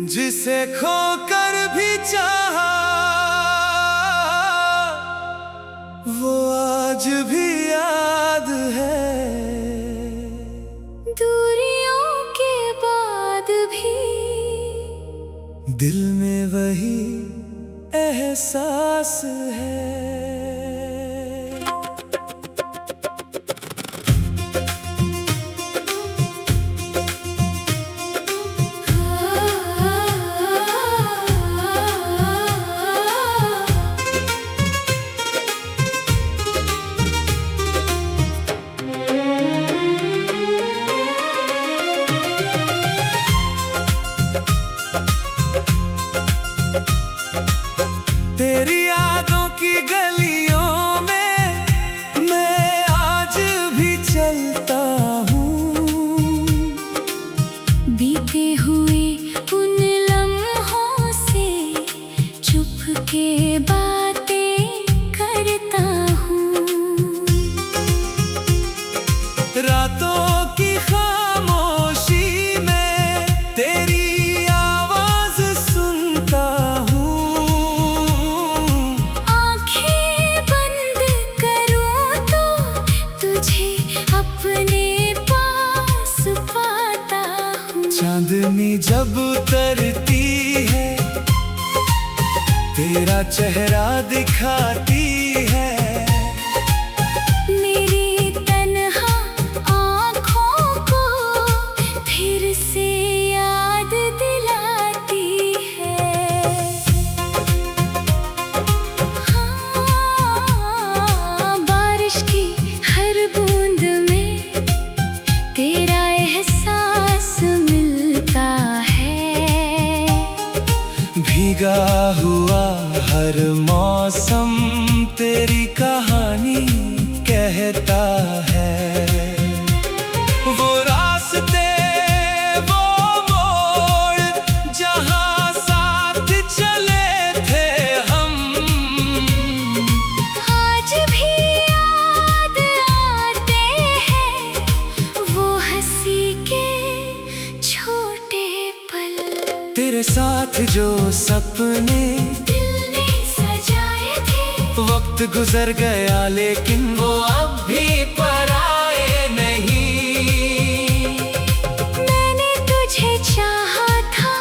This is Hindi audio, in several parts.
जिसे खोकर भी चाहा वो आज भी याद है। दूरियों के बाद भी दिल में वही एहसास है। तेरी यादों की गलियों में मैं आज भी चलता हूँ। बीते हुए उन लम्हों से चुपके बातें करता हूँ। रातों की खामोशी में तेरी आवाज सुनता हूँ। आंखें बंद करूँ तो तुझे अपने पास पाता हूँ। चांदनी जब उतरती है तेरा चेहरा दिखाती है। मेरी तन्हा आँखों को फिर से याद दिलाती है। हाँ, बारिश की हर बूंद में तेरा एहसास मिलता है। भीगा हुआ हर मौसम तेरी कहानी कहता है। वो रास्ते वो मोड़ जहाँ साथ चले थे हम आज भी याद आते हैं वो हंसी के छोटे पल। तेरे साथ जो सपने दिल ने सजाए थे वक्त गुजर गया लेकिन वो अब भी पराए नहीं। मैंने तुझे चाहा था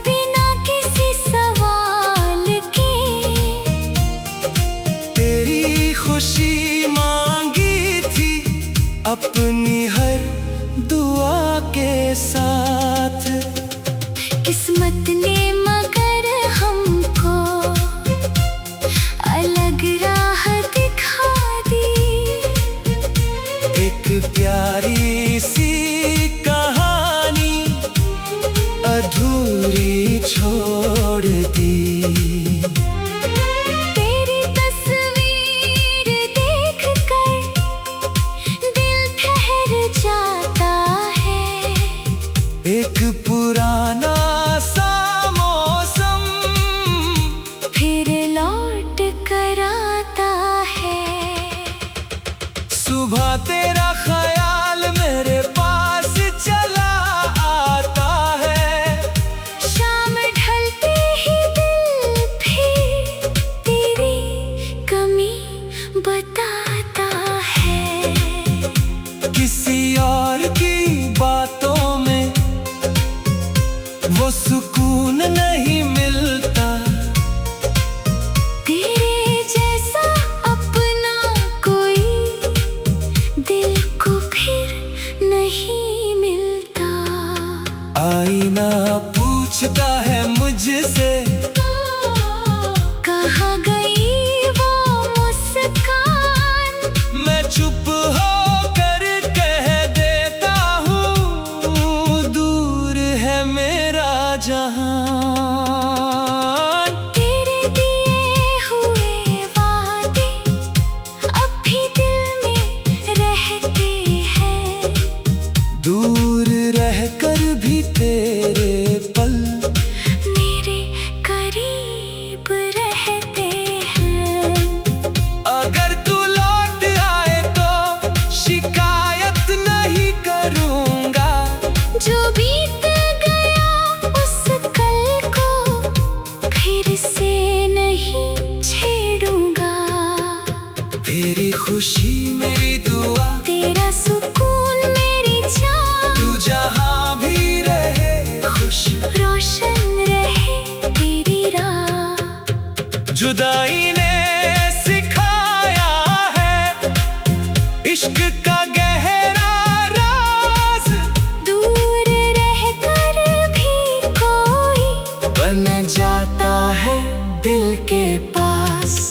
बिना किसी सवाल के। तेरी खुशी मांगी थी अपनी हर दुआ के साथ। किस्मत ने मगर हमको अलग राह दिखा दी। एक प्यारी सी कहानी अधूरी छोड़ दी। तेरी तस्वीर देखकर दिल ठहर जाता है। एक पुराना सा मौसम फिर लौट कर आता है। सुबह तेरा ख्याल मेरे पास चला आता है। शाम ढलते ही दिल भी तेरी कमी बताता है। किसी और की बातों में वो सुकून नहीं मिलता। तेरे जैसा अपना कोई दिल को फिर नहीं मिलता। आईना पूछता है मुझसे कहाँ गई वो मुस्कान। तेरी खुशी मेरी दुआ, तेरा सुकून मेरी चाह। तू जहाँ भी रहे खुश, रोशन रहे तेरी राह। जुदाई ने सिखाया है इश्क का गहरा राज। दूर रहकर भी कोई बन जाता है दिल के पास।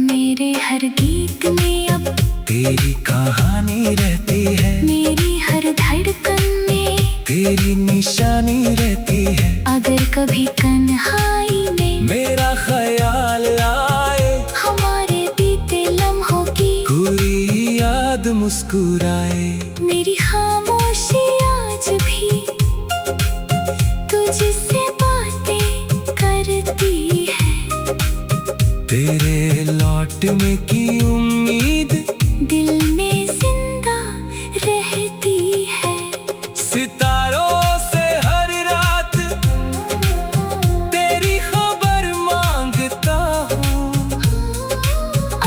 मेरे हर गीत में अब तेरी कहानी रहती है, मेरी हर धड़कन में तेरी निशानी रहती है। अगर कभी तन्हाई में मेरा ख्याल आए, हमारे बीते लम्हों की कोई याद मुस्कुराए। मेरी खामोशी आज भी तुझसे बातें करती है। तेरे लौटने की उम्मीद दिल में जिंदा रहती है। सितारों से हर रात तेरी खबर मांगता हूँ।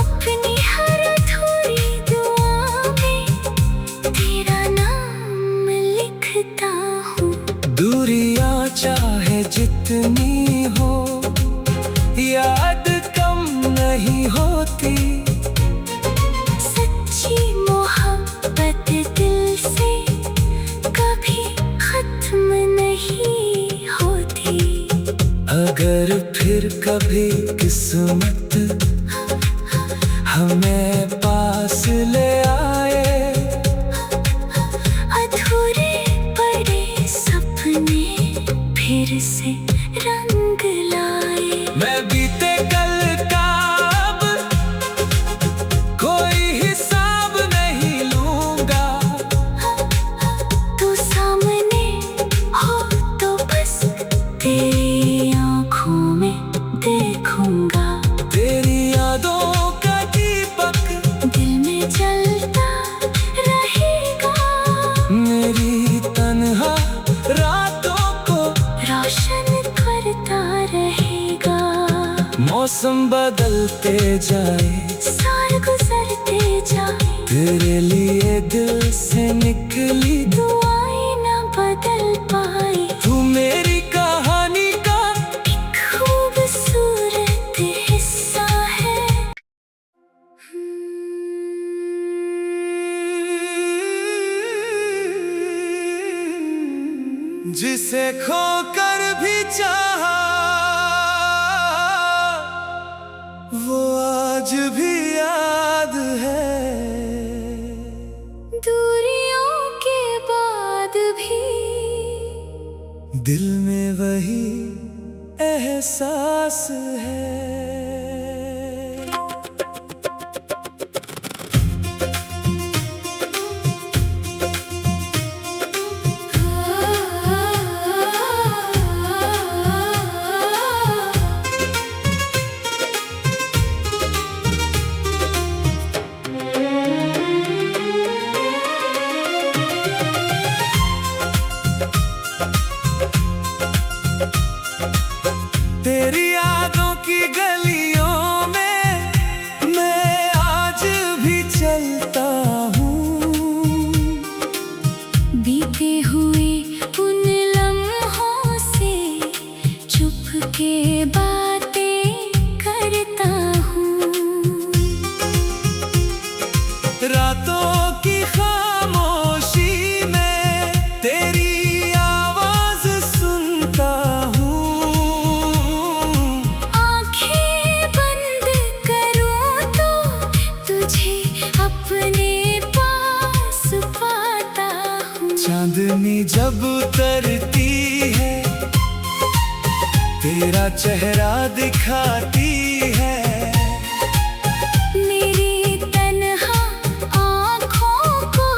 अपनी हर अधूरी दुआ में तेरा नाम लिखता हूँ। दूरियां चाहे जितनी हो, याद कम नहीं होती। सच्ची मोहब्बत दिल से कभी खत्म नहीं होती। अगर फिर कभी किस्मत हमें पास ले आए, अधूरे पड़े सपने फिर से रंग लाए। मैं बीते कल का अब कोई हिसाब नहीं लूंगा। तू सामने हो तो बस तेरी आँखों में देखूंगा। तेरी यादों का दीपक दिल में जलता रहेगा, मेरी तन्हा रातों को रोशन करता रहेगा। मौसम बदलते जाए, साल गुजरते जाए, तेरे लिए दिल से निकली दुआएं न बदल पाई। तू मेरी कहानी का एक खूबसूरत हिस्सा है। जिसे खोकर भी चाहा, वो आज भी याद है। दूरियों के बाद भी दिल में वही एहसास है। तेरी यादों की गलियों में मैं आज भी चलता हूँ। बीते हुए उन लम्हों से चुप के बातें करता हूँ। रातों की खामोशी में तेरी आवाज सुनता हूँ। आंखें बंद करूँ तो तुझे अपने पास पाता हूँ। चांदनी जब उतरती है, तेरा चेहरा दिखाती है। मेरी तन्हा आँखों को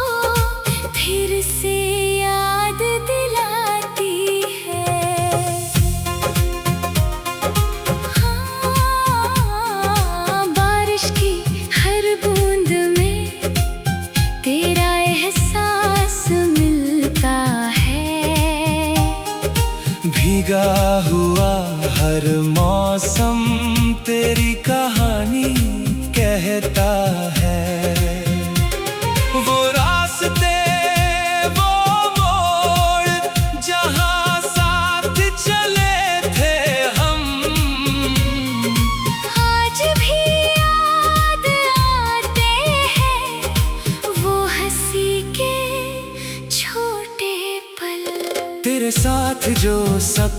फिर से याद दिलाती है। हाँ, बारिश की हर बूंद में तेरा एहसास मिलता है। भीगा हुआ हर मौसम तेरी कहानी कहता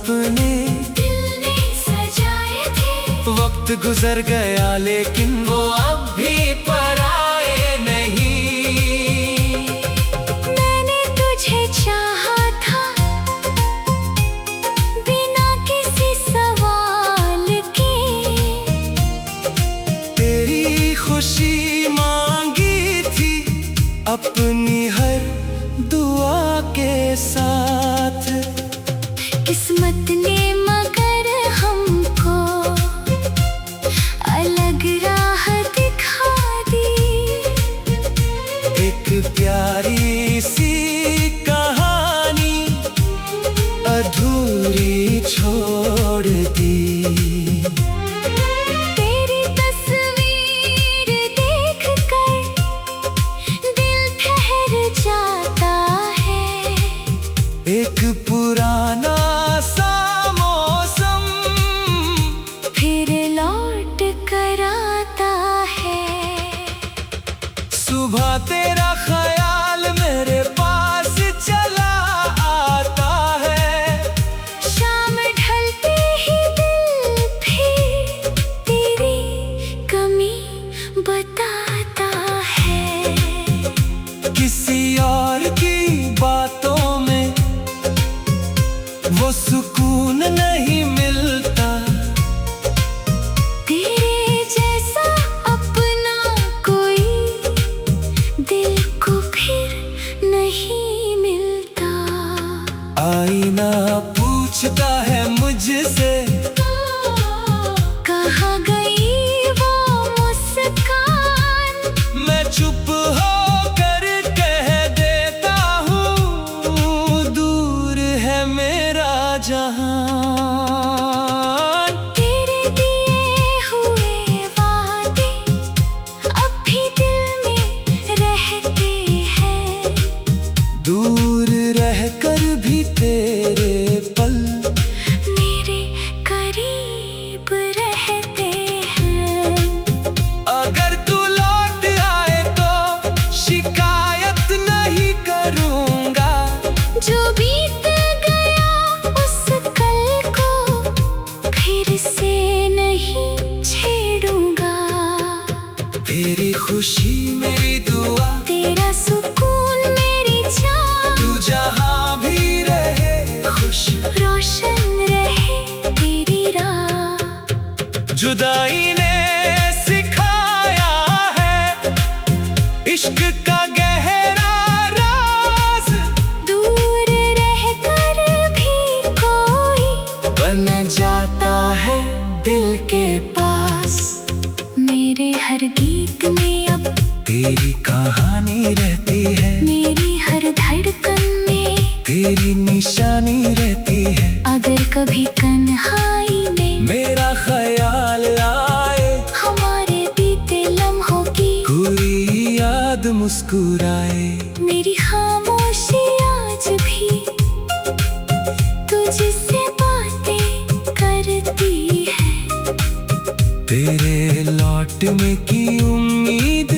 सपने दिल ने सजाए थे। वक्त गुजर गया लेकिन वो अब भी पराए नहीं। मैंने तुझे चाहा था बिना किसी सवाल के। तेरी खुशी मांगी थी अपनी हर दुआ के साथ। किस्मत ने मगर हमको अलग राह दिखा दी। एक प्यारी सी कहानी अधूरी छोड़ दी। तेरी तस्वीर देखकर दिल ठहर जाता है। एक पुराना सा मौसम फिर लौट कर आता है। सुबह तेरा ख्याल मेरे पास चला आता है। शाम ढलते ही दिल फिर तेरी कमी बताता है। किसी और की बातों में वो सुकून नहीं मिलता। तेरे जैसा अपना कोई दिल को फिर नहीं मिलता। आईना पूछता है मुझसे कहाँ गई वो मुस्कान। मैं चुप होकर कह देता हूँ दूर है मेरा जहां। तेरे दिए हुए वादे अब भी दिल में रहते हैं। दूर रहकर भी तेरे पल मेरे करीब रहते हैं। अगर तू लौट आए तो शिकायत नहीं करूँगा। जो बीत गया उस कल को फिर से नहीं छेड़ूंगा। तेरी खुशी मेरी दुआ, तेरा सुकून मेरी जान। तू जहाँ भी रहे खुश। रोशन रहे तेरी राह। जुदाई ने सिखाया है इश्क का गहरा राज। दूर रहकर भी कोई बन जाता है दिल के पास। मेरे हर गीत में अब तेरी कहानी रहती है। मेरी हर धड़कन में तेरी निशानी रहती है। अगर कभी तन्हाई में मेरा ख्याल आए, हमारे बीते लम्हों की कोई याद मुस्कुराए। मेरी खामोशी आज भी तुझसे बातें करती है। तेरे लौटने की उम्मीद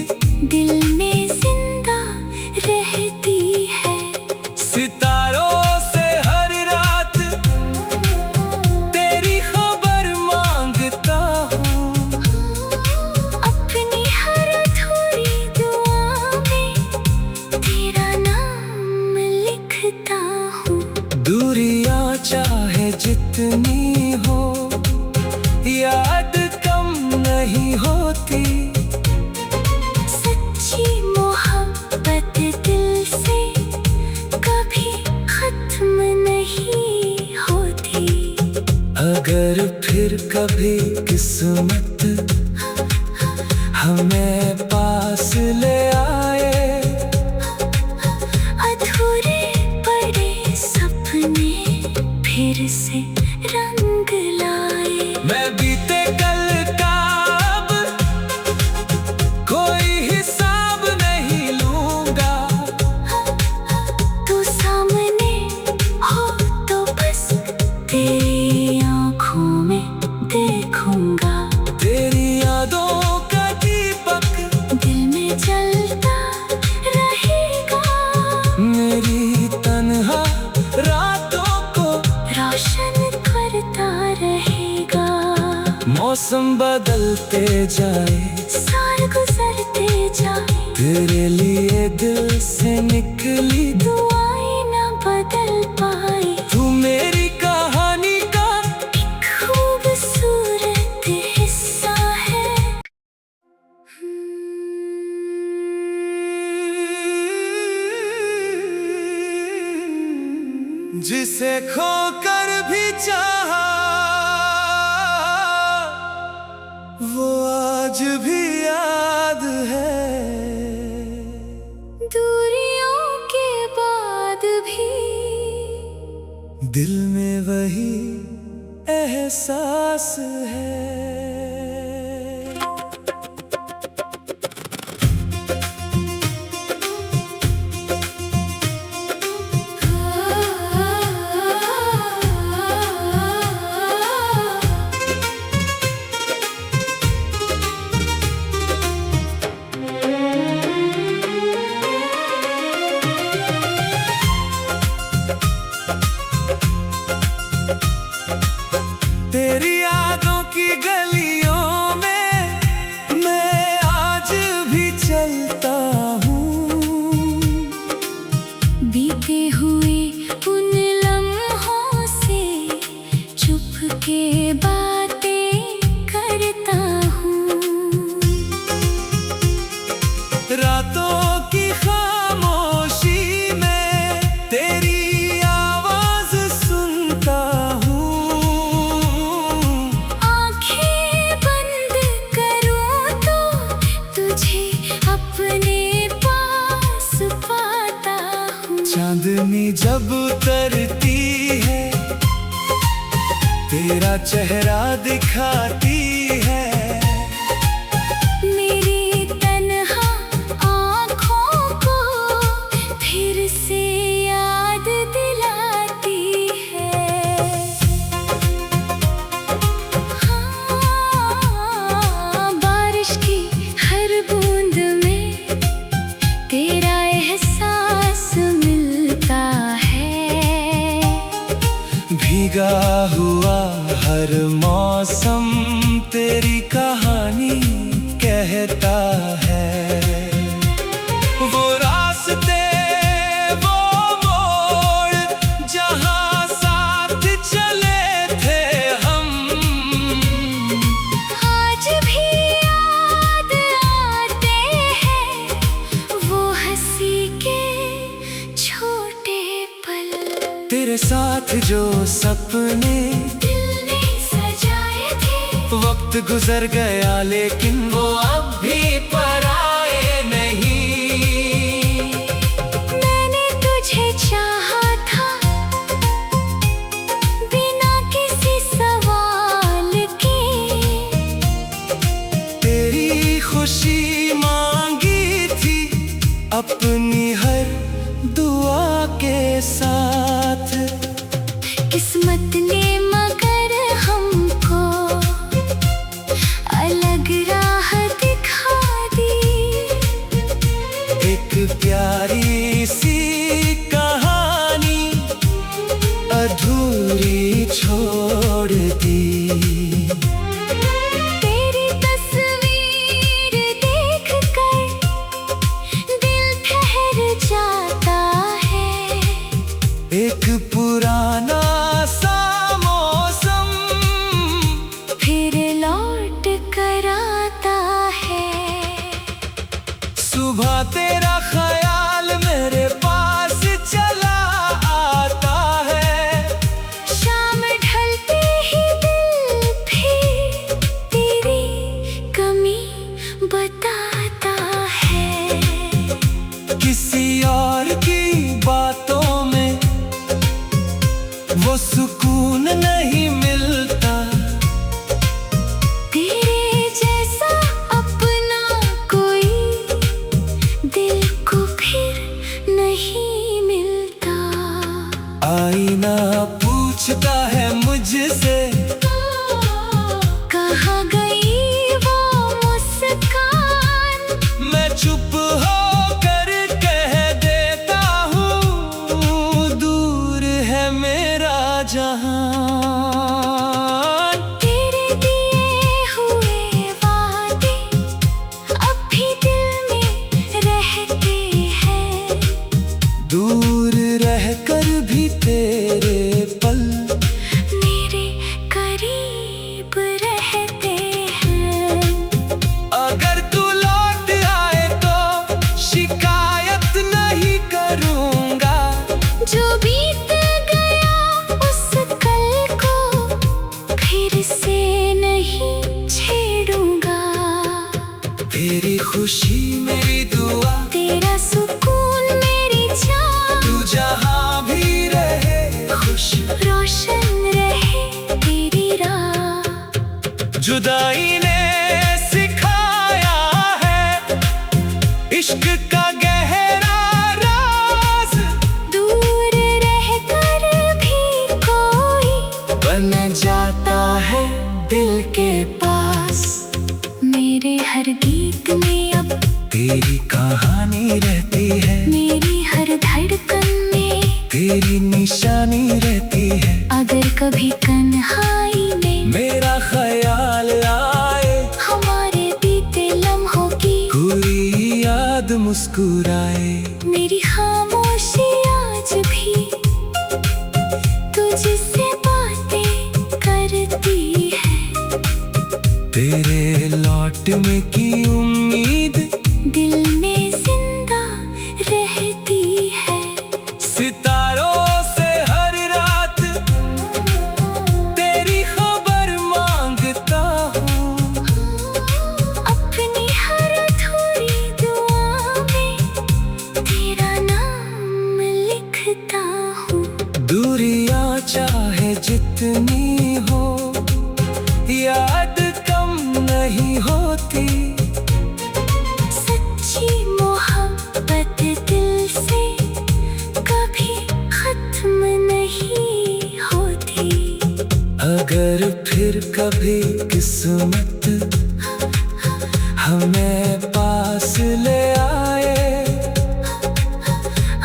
दिल में जिंदा रहती है। सितारों से हर रात तेरी खबर मांगता हूँ। अपनी हर अधूरी दुआ में तेरा नाम लिखता हूँ। दूरियां चाहे जितनी हो याद कम नहीं होती। सच्ची मोहब्बत दिल से कभी खत्म नहीं होती। अगर फिर कभी किस्मत हमें पास ले आए, अधूरे पड़े सपने फिर से रंग लाए। मैं बीते कल का अब कोई हिसाब नहीं लूंगा। तू सामने हो तो बस तेरी आँखों में देखूंगा। तेरी यादों का दीपक दिल में जल गुजरते जाए, साल गुजरते जाए, तेरे लिए दिल से निकली दुआएं न बदल पाए। तू मेरी कहानी का खूबसूरत हिस्सा है। जिसे खोकर भी चाहा, वो आज भी याद है। दूरियों के बाद भी दिल में वही एहसास है। तेरी यादों की गलियों में मैं आज भी चलता हूँ। बीते हुए उन लम्हों से चुपके बातें करता हूँ। रातों की खामोशी में तेरी आवाज सुनता हूँ। आंखें बंद करूँ तो तुझे अपने पास पाता हूँ। चांदनी जब उतरती है, तेरा चेहरा दिखाती है। मेरी तन्हा आँखों को फिर से याद दिलाती है। हाँ, बारिश की हर बूंद में तेरा एहसास मिलता है। भीगा हुआ हर मौसम तेरी कहानी कहता है। वो रास्ते, वो मोड़, जहाँ साथ चले थे हम, आज भी याद आते हैं वो हंसी के छोटे पल। तेरे साथ जो सपने दिल ने सजाए थे, वक्त गुजर गया लेकिन वो अब भी पराए नहीं। मैंने तुझे चाहा था बिना किसी सवाल के। तेरी खुशी मांगी थी अपनी हर दुआ के साथ। किस्मत ने मगर हमको अलग राह दिखा दी। एक प्यारी सी कहानी अधूरी छोड़ दी। तेरी तस्वीर देखकर दिल ठहर जाता है। एक पुराना सा मौसम फिर लौट कर आता है। सुबह तेरा ख्याल मेरे पास चला आता है। शाम ढलते ही दिल भी तेरी कमी बताता है। किसी और की बातों में वो सुकून नहीं मिलता। तेरे जैसा अपना कोई दिल को फिर नहीं मिलता। आईना पूछता है मुझसे, कहाँ गई वो मुस्कान। मैं चुप होकर कह देता हूँ, दूर है मेरा जहां। तेरे दिए हुए तेरी खुशी मेरी दुआ, तेरा सुकून मेरी चाह। तू जहाँ भी रहे खुश रोशन रहे तेरी राह। जुदाई ने सिखाया है इश्क का गहरा राज, दूर रहकर भी कोई बन जाता है दिल के पास। मेरे हर गीत में अब तेरी कहानी रहती है, मेरी हर धड़कन में तेरी निशानी रहती है। अगर कभी तन्हाई में मेरा ख्याल आए, हमारे बीते लम्हों की पूरी याद मुस्कुराए। मेरी खामोशी आज भी तुझसे बातें करती है। तेरे लौटने की उम्मीद दिल में जिंदा रहती है। सितारों से हर रात तेरी खबर मांगता हूँ। अपनी हर अधूरी दुआ में तेरा नाम लिखता हूँ। दूरियां चाहे जितनी हो, याद कम नहीं होती। सच्ची मोहब्बत दिल से कभी खत्म नहीं होती। अगर फिर कभी किस्मत हमें पास ले आए,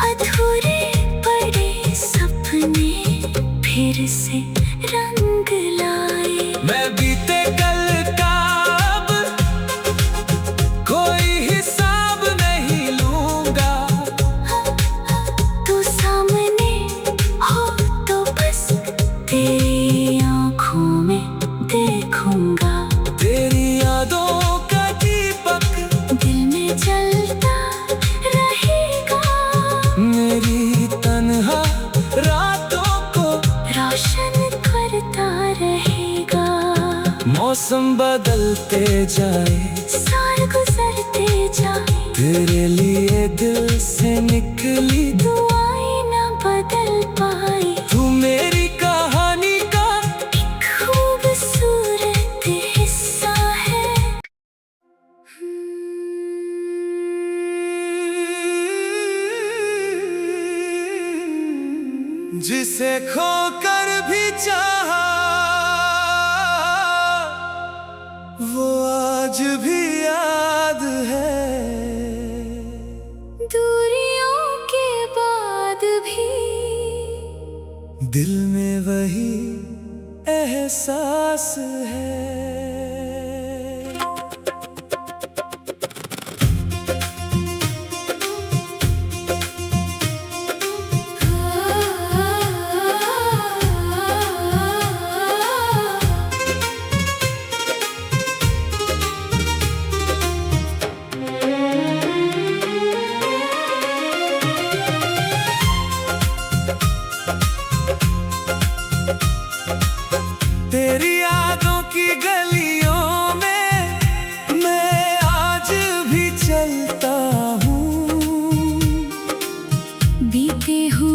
अधूरे पड़े सपने फिर से रंग लाए। मैं बीते कल का अब कोई हिसाब नहीं लूंगा। तू सामने हो तो बस तेरी आँखों में देखूंगा। तेरी यादों का दीपक दिल में जलता रहेगा, मेरी तन्हा रातों को रोशन करता रहेगा। मौसम बदलते जाए, साल गुजरते जाए, तेरे लिए दिल से निकली दुआएं न बदल पाई। तू मेरी कहानी का एक खूबसूरत हिस्सा है। जिसे खोकर भी चाहा वो आज भी याद है। दूरियों के बाद भी दिल में वही एहसास है। तेरी यादों की गलियों में मैं आज भी चलता हूँ। बीते हुए